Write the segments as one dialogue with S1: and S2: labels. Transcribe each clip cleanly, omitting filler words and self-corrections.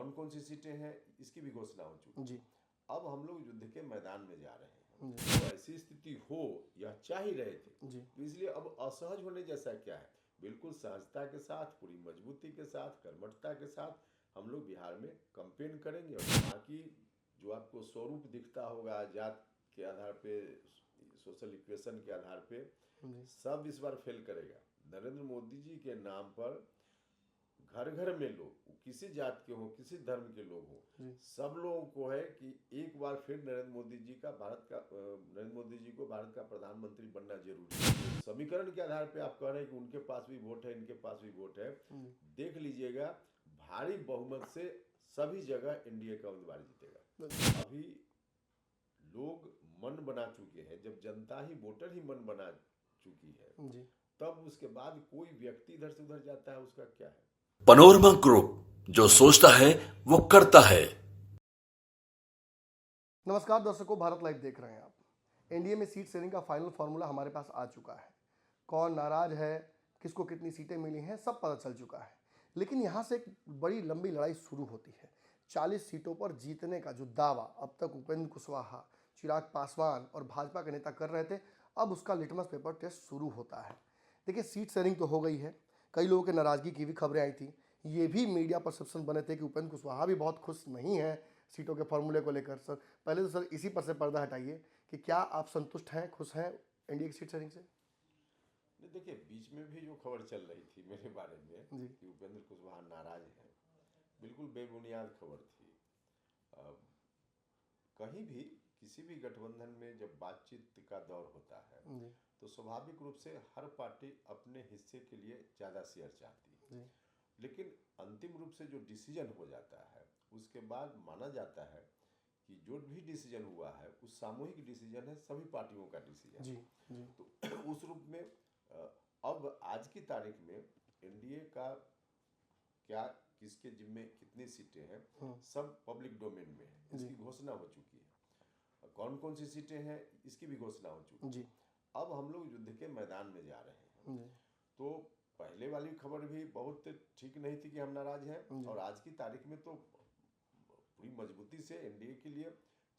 S1: कौन कौन सी सीटें हैं इसकी भी घोषणा हो चुकी
S2: जी।
S1: अब हम लोग युद्ध के मैदान में जा रहे हैं।
S2: जी।
S1: तो ऐसी स्थिति हो यह चाह ही रहे थे,
S2: जी।
S1: तो इसलिए अब असहज होने जैसा क्या है। बिल्कुल सहजता के साथ, पूरी मजबूती के साथ, कर्मठता के साथ हम लोग बिहार में कैंपेन करेंगे। और बाकी जो आपको स्वरूप दिखता होगा जात के आधार पे, सोशल इक्वेशन के आधार पे, सब इस बार फेल करेगा। नरेंद्र मोदी जी के नाम पर घर घर में लोग, किसी जात के हों, किसी धर्म के लोग हों, सब लोगों को है कि एक बार फिर नरेंद्र मोदी जी को भारत का प्रधानमंत्री बनना जरूरी है। समीकरण के आधार पे आप कह रहे हैं कि उनके पास भी वोट है, इनके पास भी वोट है। देख लीजिएगा, भारी बहुमत से सभी जगह एनडीए का उम्मीदवार जीतेगा। अभी लोग मन बना चुके हैं। जब जनता ही, वोटर ही मन बना चुकी है, तब उसके बाद कोई व्यक्ति इधर से उधर जाता है, उसका क्या है।
S3: पनोरमा ग्रुप, जो सोचता है वो करता है।
S2: नमस्कार दर्शकों, भारत लाइव देख रहे हैं आप। एनडीए में सीट शेयरिंग का फाइनल फार्मूला हमारे पास आ चुका है। कौन नाराज है, किसको कितनी सीटें मिली हैं, सब पता चल चुका है। लेकिन यहाँ से एक बड़ी लंबी लड़ाई शुरू होती है। 40 सीटों पर जीतने का जो दावा अब तक उपेंद्र कुशवाहा, चिराग पासवान और भाजपा के नेता कर रहे थे, अब उसका लिटमस पेपर टेस्ट शुरू होता है। देखिए, सीट शेयरिंग तो हो गई है। कई लोगों के नाराजगी की भी खबरें आई थी। ये भी मीडिया परसेप्शन बने थे कि उपेंद्र कुशवाहा भी बहुत खुश नहीं है सीटों के फॉर्मूले को लेकर। सर, पहले तो सर इसी पर से पर्दा हटाइए कि क्या आप संतुष्ट हैं, खुश हैं एनडीए की सीट शेयरिंग से?
S1: नहीं, देखिए, बीच में भी जो खबर चल रही थी मेरे बारे में कि उपेंद्र कुशवाहा नाराज हैं, बिल्कुल बेबुनियाद खबर थी। कहीं भी किसी भी गठबंधन में जब बातचीत का दौर होता है तो स्वाभाविक रूप से हर पार्टी अपने हिस्से के लिए ज़्यादा शेयर चाहती है। लेकिन अंतिम रूप से जो डिसीजन हो जाता है, उसके बाद माना जाता है कि जो भी डिसीजन हुआ है वो सामूहिक डिसीजन है, सभी पार्टियों का डिसीजन। तो उस रूप में अब आज की तारीख में एनडीए का क्या, किसके जिम्मे कितनी सीटें हैं, सब पब्लिक डोमेन में है। इसकी घोषणा हो चुकी है। कौन कौन सी सीटें हैं इसकी भी घोषणा हो चुकी है। अब हम लोग युद्ध के मैदान में जा रहे हैं। तो पहले वाली खबर भी बहुत ठीक नहीं थी कि हम नाराज हैं, और आज की तारीख में तो पूरी मजबूती से एनडीए के लिए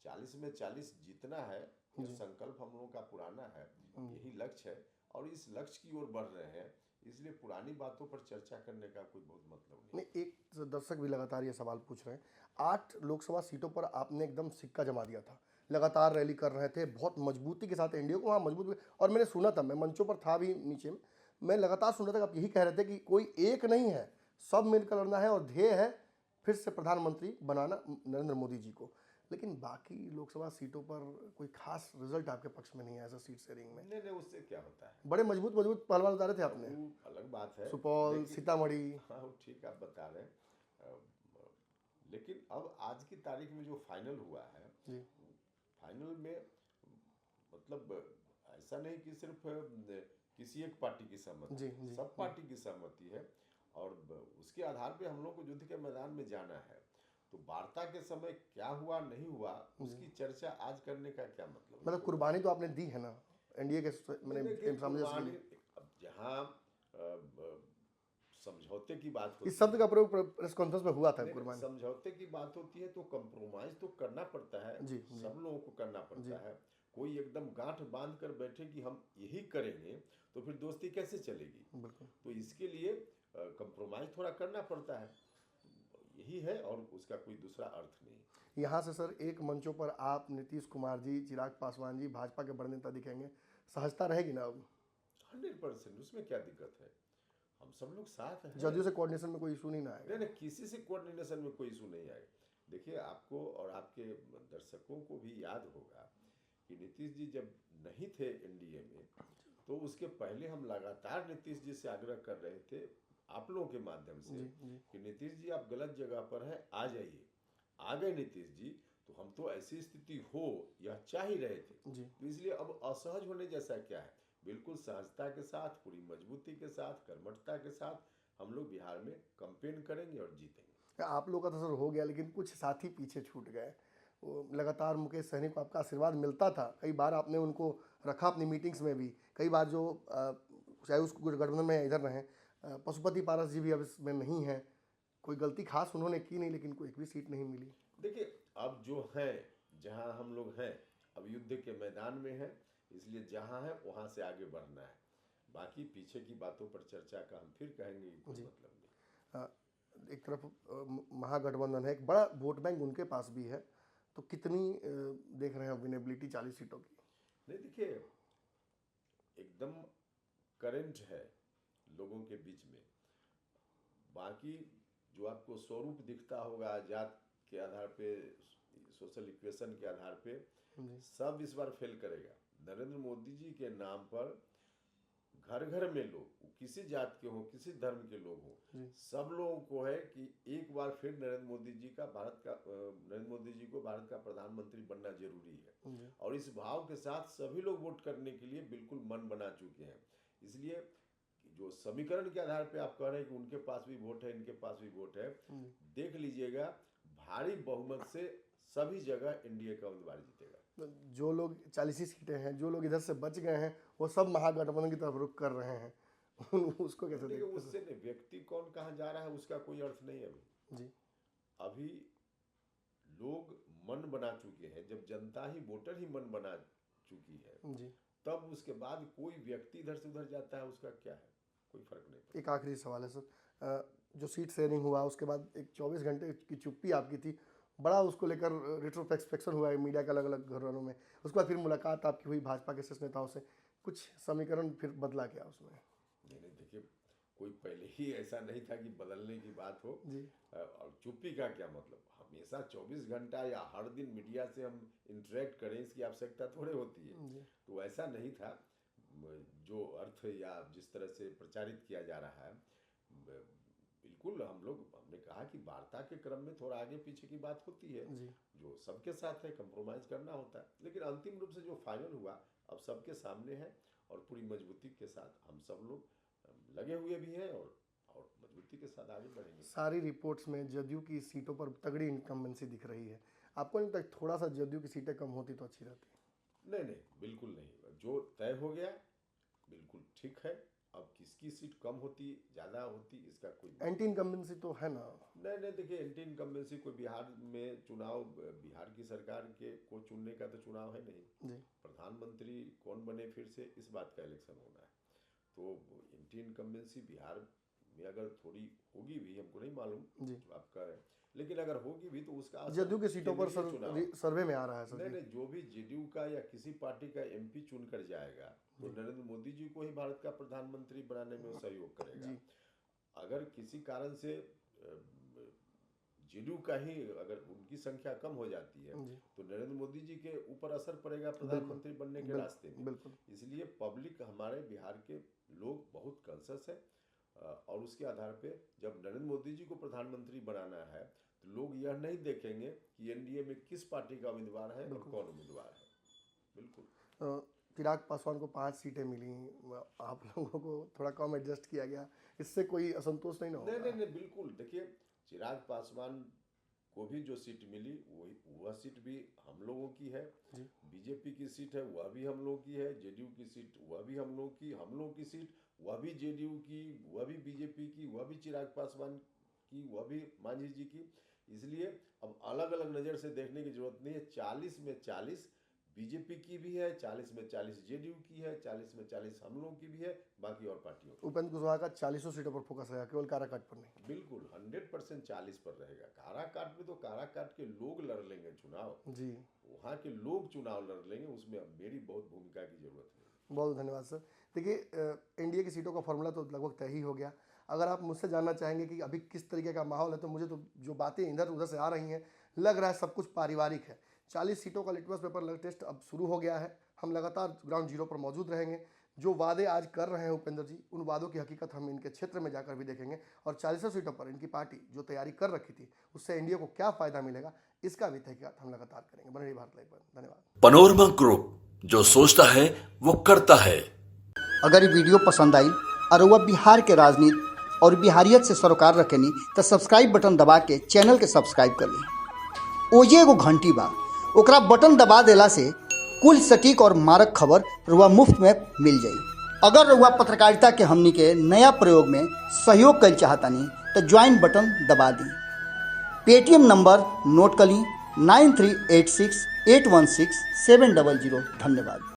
S1: 40 में 40 जीतना है। यह संकल्प हम लोगों का पुराना है, यही लक्ष्य है, और इस लक्ष्य की ओर बढ़ रहे हैं। इसलिए पुरानी बातों पर चर्चा करने का कोई बहुत मतलब नहीं।
S2: एक दर्शक भी लगातार ये सवाल पूछ रहे हैं, 8 लोकसभा सीटों पर आपने एकदम सिक्का जमा दिया था, लगातार रैली कर रहे थे, बहुत मजबूती के साथ एनडीए को वहाँ मजबूत। और मैंने सुना था, मैं मंचों पर था भी नीचे में, मैं लगातार सुन रहा था कि आप यही कह रहे थे कि कोई एक नहीं है, सब मिलकर लड़ना है, और ध्येय है फिर से प्रधानमंत्री बनाना नरेंद्र मोदी जी को। लेकिन बाकी लोकसभा सीटों पर कोई खास रिजल्ट आपके पक्ष में नहीं है ऐसा सीट शेयरिंग में।
S1: नहीं, उससे क्या होता है।
S2: बड़े मजबूत पहलवान बता रहे थे आपने,
S1: अलग बात है।
S2: सुपौल, सीतामढ़ी।
S1: हाँ, ठीक आप बता रहे हैं। लेकिन अब आज की तारीख में जो फाइनल हुआ है, फाइनल में मतलब ऐसा नहीं कि सिर्फ किसी एक पार्टी की सहमति, सब पार्टी की सहमति है, और उसके आधार पे हम लोग को युद्ध के मैदान में जाना है। तो वार्ता के समय क्या हुआ नहीं हुआ, उसकी चर्चा आज करने का क्या मतलब
S2: कुर्बानी तो आपने दी है ना एनडीए के सामने।
S1: जहाँ समझौते की बात होती है,
S2: इस शब्द का प्रयोग प्रेस कॉन्फ्रेंस में हुआ था। कुर्बानी,
S1: समझौते की बात होती है तो कंप्रोमाइज तो करना पड़ता है। सब लोगों को करना पड़ता है। कोई एकदम गांठ बांध कर बैठे कि हम यही करेंगे तो फिर दोस्ती कैसे चलेगी। तो इसके लिए कंप्रोमाइज थोड़ा करना पड़ता है, यही है, और उसका कोई दूसरा अर्थ नहीं।
S2: यहाँ से सर एक मंचों पर आप नीतीश कुमार जी, चिराग पासवान जी, भाजपा के बड़े नेता दिखेंगे, सहजता रहेगी ना अब?
S1: 100%, उसमें क्या दिक्कत है, हम सब लोग साथ हैं।
S2: जदयू से कोऑर्डिनेशन में कोई इशू नहीं ना आएगा?
S1: नहीं, किसी से कोऑर्डिनेशन में कोई इशू नहीं आएगा। देखिए, आपको और आपके दर्शकों को भी याद होगा कि नीतीश जी जब नहीं थे एनडीए में, तो उसके पहले हम लगातार नीतीश जी से आग्रह कर रहे थे, आप लोगों के माध्यम से, कि नीतीश जी आप गलत जगह पर हैं, आ जाइए। आ गए नीतीश जी, तो हम तो ऐसी स्थिति हो यह चाह ही रहे थे। तो इसलिए अब असहज होने जैसा क्या है। बिल्कुल सहजता के साथ, पूरी मजबूती के साथ, कर्मठता के साथ हम लोग बिहार में कैंपेन करेंगे और जीतेंगे।
S2: आप लोग का तो सर हो गया, लेकिन कुछ साथी पीछे छूट गए। लगातार मुकेश सहनी को आपका आशीर्वाद मिलता था, कई बार आपने उनको रखा अपनी मीटिंग्स में भी, कई बार जो चाहे उस गठबंधन में इधर रहें, पशुपति पारस जी भी अब इसमें नहीं हैं, कोई गलती खास उन्होंने की नहीं, लेकिन कोई एक भी सीट नहीं मिली।
S1: देखिए अब जो है, जहां हम लोग हैं अब युद्ध के मैदान में है, इसलिए जहां है वहां से आगे बढ़ना है। बाकी पीछे की बातों पर चर्चा का हम फिर कहेंगे, कोई मतलब नहीं।
S2: एक तरफ महागठबंधन है, एक बड़ा वोट बैंक उनके पास भी है, तो कितनी देख रहे हैं विनेबिलिटी 40 सीटों की?
S1: नहीं देखिए, एकदम करंट है लोगों के बीच में। बाकी जो आपको स्वरूप दिखता होगा जात के आधार पे, सोशल इक्वेशन के आधार पे, सब इस बार फेल करेगा। नरेंद्र मोदी जी के नाम पर घर घर में लोग, किसी जात के हो, किसी धर्म के लोग हो, सब लोगों को है कि एक बार फिर नरेंद्र मोदी जी को भारत का प्रधानमंत्री बनना जरूरी है। और इस भाव के साथ सभी लोग वोट करने के लिए बिल्कुल मन बना चुके हैं। इसलिए जो समीकरण के आधार पे आप कह रहे हैं कि उनके पास भी वोट है, इनके पास भी वोट है, देख लीजिएगा भारी बहुमत से सभी जगह एनडीए का उम्मीदवार जीतेगा।
S2: जो लोग 40 सीटें हैं, जो लोग इधर से बच गए हैं, वो सब महागठबंधन की तरफ रुख कर रहे हैं। उसको कैसे देखते हैं?
S1: उससे नहीं, व्यक्ति कौन कहाँ जा रहा है उसका कोई अर्थ नहीं है अभी। अभी लोग मन बना चुके हैं। जब जनता ही, वोटर ही मन बना चुकी है, तब उसके बाद कोई व्यक्ति इधर से उधर जाता है, उसका क्या है, कोई फर्क नहीं पड़ता।
S2: एक आखिरी सवाल है सर, जो सीट शेयरिंग हुआ उसके बाद एक 24 घंटे की चुप्पी आपकी थी, बड़ा उसको लेकर रेट्रोस्पेक्शन हुआ है मीडिया के अलग अलग घरों में। उसके बाद फिर मुलाकात आपकी हुई भाजपा के शीर्ष नेताओं से, कुछ समीकरण फिर बदला क्या उसमें?
S1: नहीं देखिए, कोई पहले ही ऐसा नहीं था कि बदलने की बात हो जी। और चुप्पी का क्या मतलब? हमेशा 24 घंटा या हर दिन मीडिया से हम इंटरेक्ट करें, इसकी आवश्यकता थोड़े होती है। तो ऐसा नहीं था। जो अर्थ या जिस तरह से प्रचारित किया जा रहा है, बिल्कुल हमने कहा कि वार्ता के क्रम में थोड़ा आगे पीछे की बात होती है, जो सबके साथ है, कंप्रोमाइज करना होता है। लेकिन अंतिम रूप से जो फाइनल हुआ अब सबके सामने है, और पूरी मजबूती के साथ हम सब लोग लगे हुए भी हैं और मजबूती के साथ आगे बढ़ेंगे।
S2: सारी रिपोर्ट्स में जदयू की सीटों पर तगड़ी इनकम्बेंसी दिख रही है। आपको नहीं लगता थोड़ा सा जदयू की सीटें कम होती तो अच्छी रहती?
S1: नहीं, बिल्कुल नहीं। जो तय हो गया बिल्कुल ठीक है। अब किसकी सीट कम होती, ज्यादा होती, इसका कोई
S2: एंटी इनकम्बेंसी तो है ना?
S1: नहीं देखिए, एंटी इनकम्बेंसी कोई बिहार में चुनाव, बिहार की सरकार के को चुनने का तो चुनाव है नहीं। प्रधानमंत्री कौन बने फिर से, इस बात का इलेक्शन होना है। तो एंटी इनकम्बेंसी बिहार में अगर थोड़ी होगी भी, हमको नहीं मालूम जो आप कह रहे हैं, लेकिन अगर होगी भी तो उसका
S2: जदयू की सीटों पर सर्वे में आ रहा है सर।
S1: नहीं, जो भी जेडीयू का या किसी पार्टी का एमपी चुनकर जाएगा तो नरेंद्र मोदी जी को ही भारत का प्रधानमंत्री बनाने में सहयोग करेगा। अगर किसी कारण से जेडीयू का ही अगर उनकी संख्या कम हो जाती है तो नरेंद्र मोदी जी के ऊपर असर पड़ेगा प्रधानमंत्री बनने के रास्ते में। इसलिए पब्लिक, हमारे बिहार के लोग बहुत कॉन्शियस है, और उसके आधार पे जब नरेंद्र मोदी जी को प्रधानमंत्री बनाना है तो लोग यह नहीं देखेंगे कि एनडीए में किस पार्टी का उम्मीदवार है और कौन उम्मीदवार है। बिल्कुल।
S2: चिराग पासवान को 5 सीटें मिली, आप लोगों को थोड़ा कम एडजस्ट किया गया, इससे कोई असंतोष नहीं होगा?
S1: नहीं, बिल्कुल। देखिए, चिराग पासवान को भी जो सीट मिली वह सीट भी हम लोगों की है, बीजेपी की सीट है वह भी हम लोगों की है, जेडीयू की सीट वह भी हम लोगों की सीट वह भी जेडीयू की, वह भी बीजेपी की, वह भी चिराग पासवान की, वह भी मांझी जी की। इसलिए अब अलग अलग नज़र से देखने की जरूरत नहीं है। 40 में 40 बीजेपी की भी है, 40 में 40 जेडीयू की है, 40 में 40 हम लोगों की भी है, बाकी और पार्टियों की।
S2: उपेंद्र कुशवाहा का 40 सीटों पर फोकस रहेगा, केवल काराकाट पर नहीं।
S1: बिल्कुल 100% 40 पर रहेगा। काराकाट में तो काराकाट के लोग लड़ लेंगे चुनाव जी, वहाँ के लोग चुनाव लड़ लेंगे, उसमें अब मेरी बहुत भूमिका की जरूरत नहीं।
S2: बहुत धन्यवाद सर। देखिए, एनडीए की सीटों का फॉर्मूला तो लगभग तय ही हो गया। अगर आप मुझसे जानना चाहेंगे कि अभी किस तरीके का माहौल है, तो मुझे तो जो बातें इधर उधर से आ रही हैं, लग रहा है सब कुछ पारिवारिक है। 40 सीटों का लिटमस पेपर टेस्ट अब शुरू हो गया है। हम लगातार ग्राउंड जीरो पर मौजूद रहेंगे। जो वादे आज कर रहे हैं उपेंद्र जी, उन वादों की हकीकत हम इनके क्षेत्र में जाकर भी देखेंगे, और 40 सीटों पर इनकी पार्टी जो तैयारी कर रखी थी उससे एनडीए को क्या फायदा मिलेगा, इसका भी तहकीकात हम लगातार करेंगे। बने रहिए भारत लाइव पर। धन्यवाद।
S3: पनोरमा ग्रुप, जो सोचता है वो करता है।
S4: अगर ये वीडियो पसंद आई और वह बिहार के राजनीति और बिहारियत से सरोकार रखेनी तो सब्सक्राइब बटन दबा के चैनल के सब्सक्राइब कर ली। ओजे एगो घंटी बा, ओकरा बटन दबा देला से कुल सटीक और मारक खबर रुआ मुफ्त में मिल जाई। अगर रुआ पत्रकारिता के हमनी के नया प्रयोग में सहयोग कर चाहतानी तो ज्वाइन बटन दबा दी। पेटीएम नंबर नोट कर ली 9386816700। धन्यवाद।